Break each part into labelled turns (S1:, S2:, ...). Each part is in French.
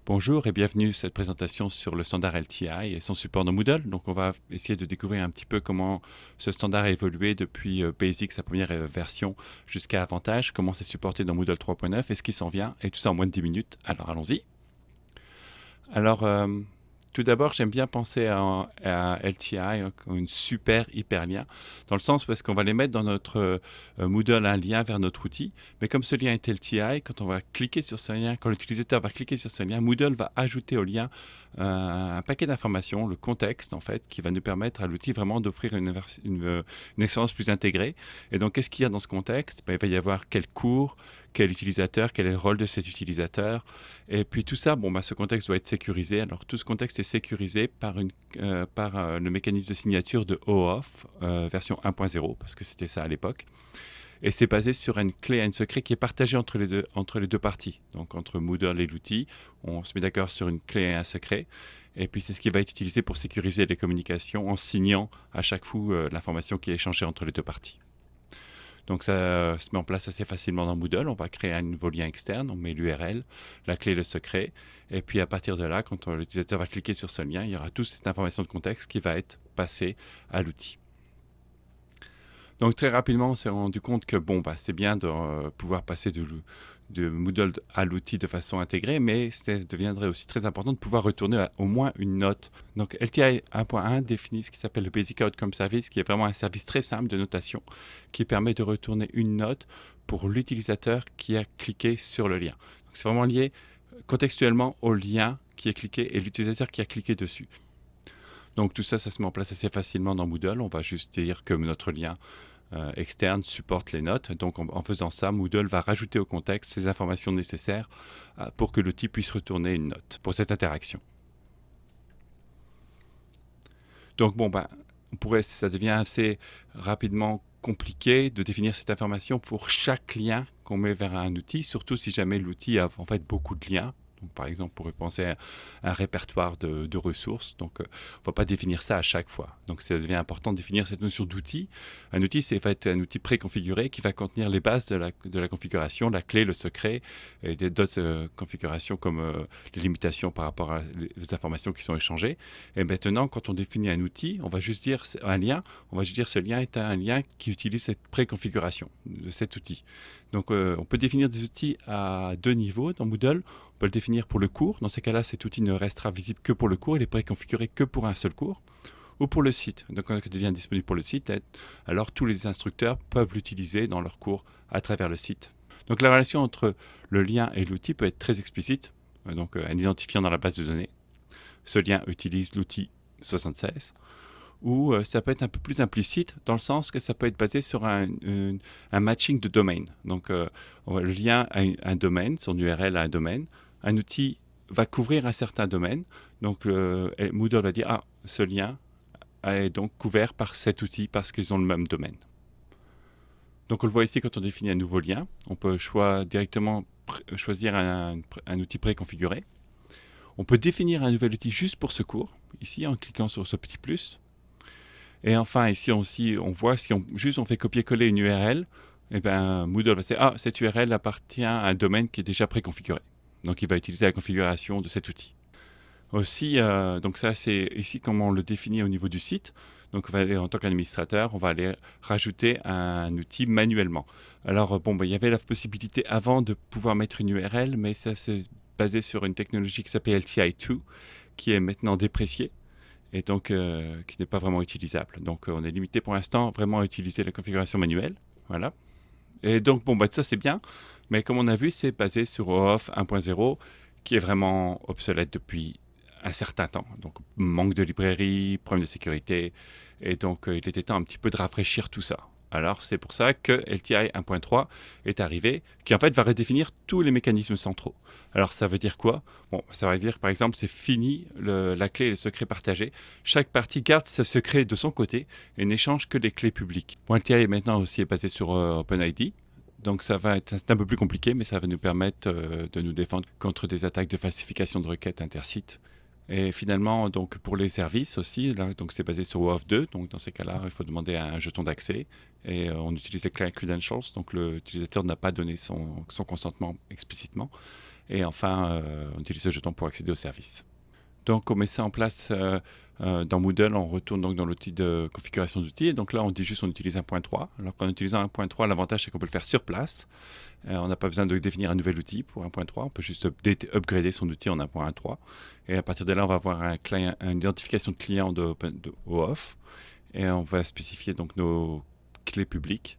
S1: Bonjour et bienvenue à cette présentation sur le standard LTI et son support dans Moodle. Donc on va essayer de découvrir un petit peu comment ce standard a évolué depuis Basic, sa première version, jusqu'à Avantage, comment c'est supporté dans Moodle 3.9 et ce qui s'en vient, et tout ça en moins de 10 minutes. Alors allons-y. Alors, tout d'abord, j'aime bien penser à LTI comme une super hyperlien, dans le sens où est-ce qu'on va les mettre dans notre Moodle, un lien vers notre outil, mais comme ce lien est LTI, quand on va cliquer sur ce lien, quand l'utilisateur va cliquer sur ce lien, Moodle va ajouter au lien un paquet d'informations, le contexte en fait, qui va nous permettre à l'outil vraiment d'offrir une expérience plus intégrée. Et donc, qu'est-ce qu'il y a dans ce contexte? Il va y avoir quel cours, quel utilisateur, quel est le rôle de cet utilisateur. Et puis tout ça, ce contexte doit être sécurisé. Alors tout ce contexte est sécurisé par le mécanisme de signature de OAuth, version 1.0, parce que c'était ça à l'époque. Et c'est basé sur une clé à un secret qui est partagée entre les deux parties. Donc entre Moodle et l'outil, on se met d'accord sur une clé et un secret. Et puis c'est ce qui va être utilisé pour sécuriser les communications en signant à chaque fois l'information qui est échangée entre les deux parties. Donc ça se met en place assez facilement dans Moodle. On va créer un nouveau lien externe, on met l'URL, la clé, le secret. Et puis à partir de là, quand l'utilisateur va cliquer sur ce lien, il y aura toute cette information de contexte qui va être passée à l'outil. Donc très rapidement, on s'est rendu compte que c'est bien de pouvoir passer de Moodle à l'outil de façon intégrée, mais ça deviendrait aussi très important de pouvoir retourner au moins une note. Donc LTI 1.1 définit ce qui s'appelle le Basic Outcome Service, qui est vraiment un service très simple de notation qui permet de retourner une note pour l'utilisateur qui a cliqué sur le lien. Donc c'est vraiment lié contextuellement au lien qui est cliqué et l'utilisateur qui a cliqué dessus. Donc tout ça, ça se met en place assez facilement dans Moodle. On va juste dire que notre lien externe supporte les notes. Donc en faisant ça, Moodle va rajouter au contexte ces informations nécessaires pour que l'outil puisse retourner une note pour cette interaction. Donc ça devient assez rapidement compliqué de définir cette information pour chaque lien qu'on met vers un outil, surtout si jamais l'outil a en fait beaucoup de liens. Donc, par exemple, on pourrait penser à un répertoire de ressources. Donc, on ne va pas définir ça à chaque fois. Donc, ça devient important de définir cette notion d'outil. Un outil, c'est en fait un outil préconfiguré qui va contenir les bases de la configuration, la clé, le secret et d'autres configurations comme les limitations par rapport aux informations qui sont échangées. Et maintenant, quand on définit un outil, on va juste dire un lien. On va juste dire ce lien est un lien qui utilise cette préconfiguration de cet outil. Donc, on peut définir des outils à deux niveaux dans Moodle. On peut le définir pour le cours. Dans ces cas-là, cet outil ne restera visible que pour le cours. Il est préconfiguré que pour un seul cours. Ou pour le site. Donc, quand il devient disponible pour le site, alors tous les instructeurs peuvent l'utiliser dans leur cours à travers le site. Donc, la relation entre le lien et l'outil peut être très explicite. Donc, un identifiant dans la base de données. Ce lien utilise l'outil 76. Ou ça peut être un peu plus implicite dans le sens que ça peut être basé sur un matching de domaine. Donc, le lien a un domaine, son URL a un domaine. Un outil va couvrir un certain domaine. Donc, Moodle va dire « ce lien est donc couvert par cet outil parce qu'ils ont le même domaine. » Donc, on le voit ici quand on définit un nouveau lien. On peut directement choisir un outil préconfiguré. On peut définir un nouvel outil juste pour ce cours, ici en cliquant sur ce petit plus. Et enfin, ici aussi, on voit si on fait copier-coller une URL, Moodle va dire cette URL appartient à un domaine qui est déjà préconfiguré. Donc, il va utiliser la configuration de cet outil. Aussi, donc ça, c'est ici comment on le définit au niveau du site. Donc, en tant qu'administrateur, on va aller rajouter un outil manuellement. Alors, il y avait la possibilité avant de pouvoir mettre une URL, mais ça, c'est basé sur une technologie qui s'appelle LTI2, qui est maintenant dépréciée et donc qui n'est pas vraiment utilisable. Donc, on est limité pour l'instant vraiment à utiliser la configuration manuelle. Voilà. Et donc, ça, c'est bien. Mais comme on a vu, c'est basé sur OAuth 1.0, qui est vraiment obsolète depuis un certain temps. Donc, manque de librairie, problème de sécurité. Et donc, il était temps un petit peu de rafraîchir tout ça. Alors, c'est pour ça que LTI 1.3 est arrivé, qui en fait va redéfinir tous les mécanismes centraux. Alors, ça veut dire quoi? Ça veut dire, par exemple, c'est fini la clé et le secret partagé. Chaque partie garde ce secret de son côté et n'échange que les clés publiques. LTI maintenant aussi est basé sur OpenID. Donc, c'est un peu plus compliqué, mais ça va nous permettre de nous défendre contre des attaques de falsification de requêtes intersites. Et finalement, donc pour les services aussi, là, donc c'est basé sur OAuth 2. Donc dans ces cas-là, il faut demander un jeton d'accès et on utilise les client credentials. Donc l'utilisateur n'a pas donné son consentement explicitement. Et enfin, on utilise ce jeton pour accéder au service. Donc, on met ça en place dans Moodle. On retourne donc dans l'outil de configuration d'outils. Et donc là, on dit juste on utilise 1.3. Alors qu'en utilisant 1.3, l'avantage, c'est qu'on peut le faire sur place. On n'a pas besoin de définir un nouvel outil pour 1.3. On peut juste upgrader son outil en 1.3. Et à partir de là, on va avoir une identification de client de OAuth. Et on va spécifier donc nos clés publiques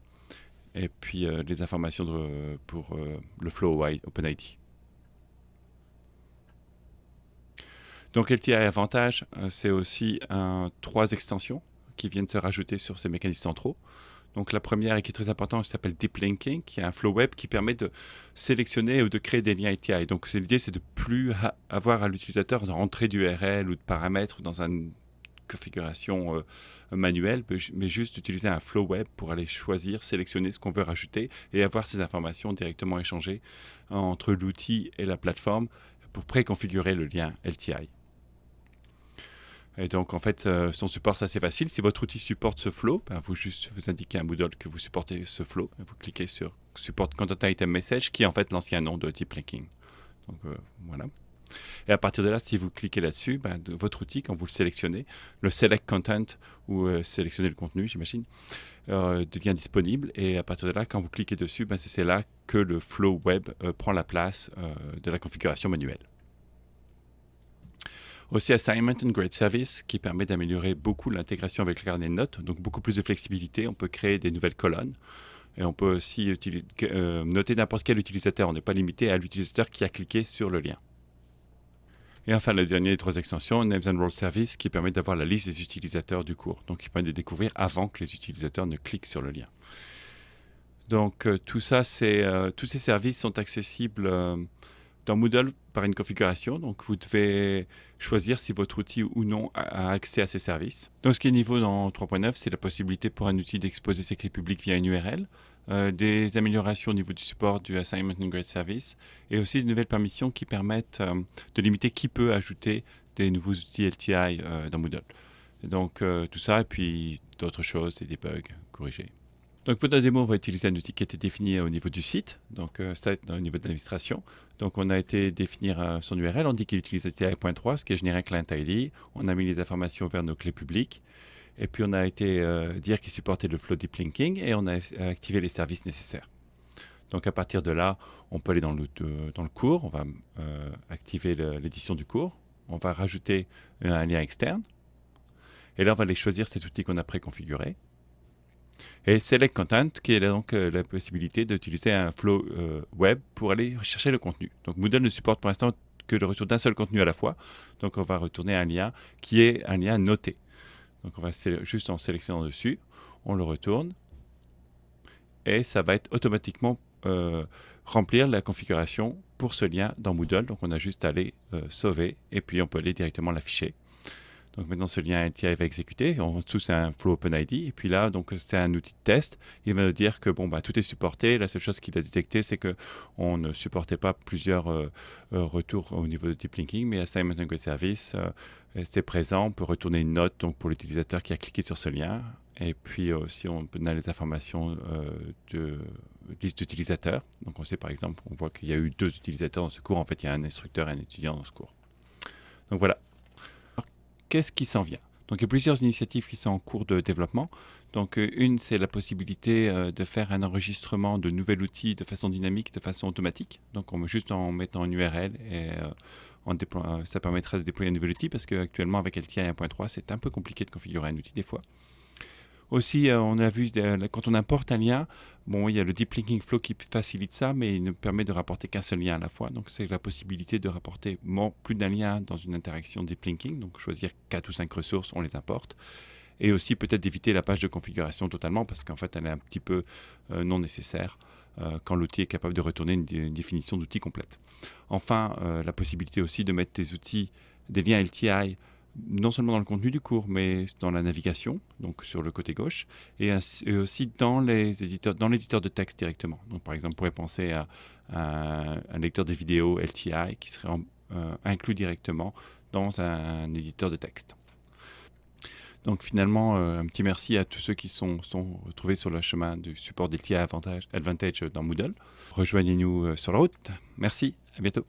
S1: et puis les informations pour le flow OpenID. Donc LTI Avantage, c'est aussi 3 extensions qui viennent se rajouter sur ces mécanismes centraux. Donc la première et qui est très importante s'appelle Deep Linking, qui est un flow web qui permet de sélectionner ou de créer des liens API. Donc l'idée, c'est de plus avoir à l'utilisateur de rentrer d'URL ou de paramètres dans une configuration manuelle, mais juste utiliser un flow web pour aller choisir, sélectionner ce qu'on veut rajouter et avoir ces informations directement échangées entre l'outil et la plateforme pour préconfigurer le lien LTI. Et donc, en fait, son support, c'est assez facile. Si votre outil supporte ce flow, vous indiquez à Moodle que vous supportez ce flow. Vous cliquez sur Support Content Item Message, qui est en fait l'ancien nom de Deep Linking. Donc, voilà. Et à partir de là, si vous cliquez là-dessus, de votre outil, quand vous le sélectionnez, le Select Content, ou sélectionner le contenu, j'imagine, devient disponible. Et à partir de là, quand vous cliquez dessus, c'est là que le flow web prend la place de la configuration manuelle. Aussi Assignment and Grade Service qui permet d'améliorer beaucoup l'intégration avec le carnet de notes, donc beaucoup plus de flexibilité. On peut créer des nouvelles colonnes et on peut aussi noter n'importe quel utilisateur. On n'est pas limité à l'utilisateur qui a cliqué sur le lien. Et enfin, le dernier des 3 extensions, Names and Role Service, qui permet d'avoir la liste des utilisateurs du cours, donc qui permet de découvrir avant que les utilisateurs ne cliquent sur le lien. Donc tous ces services sont accessibles dans Moodle par une configuration, donc vous devez choisir si votre outil ou non a accès à ces services. Donc ce qui est nouveau dans 3.9, c'est la possibilité pour un outil d'exposer ses clés publiques via une URL, des améliorations au niveau du support du Assignment and Grade Service, et aussi de nouvelles permissions qui permettent de limiter qui peut ajouter des nouveaux outils LTI dans Moodle. Et donc tout ça, et puis d'autres choses, et des bugs corrigés. Donc pour la démo, on va utiliser un outil qui a été défini au niveau du site, donc au niveau de l'administration. Donc on a été définir son URL, on dit qu'il utilise API.3, ce qui est généré Client ID. On a mis les informations vers nos clés publiques. Et puis on a été dire qu'il supportait le flow deep linking et on a activé les services nécessaires. Donc à partir de là, on peut aller dans le cours, on va activer l'édition du cours, on va rajouter un lien externe. Et là, on va aller choisir cet outil qu'on a préconfiguré. Et Select Content, qui est donc la possibilité d'utiliser un flow web pour aller chercher le contenu. Donc Moodle ne supporte pour l'instant que le retour d'un seul contenu à la fois. Donc on va retourner un lien qui est un lien noté. Donc on va juste en sélectionnant dessus, on le retourne. Et ça va être automatiquement remplir la configuration pour ce lien dans Moodle. Donc on a juste à aller sauver et puis on peut aller directement l'afficher. Donc maintenant, ce lien LTI va exécuter. En dessous, c'est un flow OpenID. Et puis là, donc c'est un outil de test. Il va nous dire que tout est supporté. La seule chose qu'il a détecté, c'est qu'on ne supportait pas plusieurs retours au niveau de Deep Linking, mais Assignment and Grade Service, c'est présent. On peut retourner une note donc, pour l'utilisateur qui a cliqué sur ce lien. Et puis aussi, on peut donner les informations de liste d'utilisateurs. Donc on sait par exemple, on voit qu'il y a eu 2 utilisateurs dans ce cours. En fait, il y a un instructeur et un étudiant dans ce cours. Donc voilà. Qu'est-ce qui s'en vient? Donc, il y a plusieurs initiatives qui sont en cours de développement. Donc, une, c'est la possibilité de faire un enregistrement de nouvel outil de façon dynamique, de façon automatique. Donc, juste en mettant une URL et ça permettra de déployer un nouvel outil parce qu'actuellement, avec LTI 1.3, c'est un peu compliqué de configurer un outil des fois. Aussi, on a vu, quand on importe un lien, il y a le Deep Linking Flow qui facilite ça, mais il ne permet de rapporter qu'un seul lien à la fois. Donc, c'est la possibilité de rapporter plus d'un lien dans une interaction Deep Linking. Donc, choisir 4 ou 5 ressources, on les importe. Et aussi, peut-être d'éviter la page de configuration totalement, parce qu'en fait, elle est un petit peu non nécessaire quand l'outil est capable de retourner une définition d'outil complète. Enfin, la possibilité aussi de mettre des liens LTI, non seulement dans le contenu du cours, mais dans la navigation, donc sur le côté gauche, et aussi dans l'éditeur de texte directement. Donc, par exemple, on pourrait penser à un lecteur de vidéos LTI qui serait inclus directement dans un éditeur de texte. Donc finalement, un petit merci à tous ceux qui sont retrouvés sur le chemin du support d'LTI Advantage dans Moodle. Rejoignez-nous sur la route. Merci, à bientôt.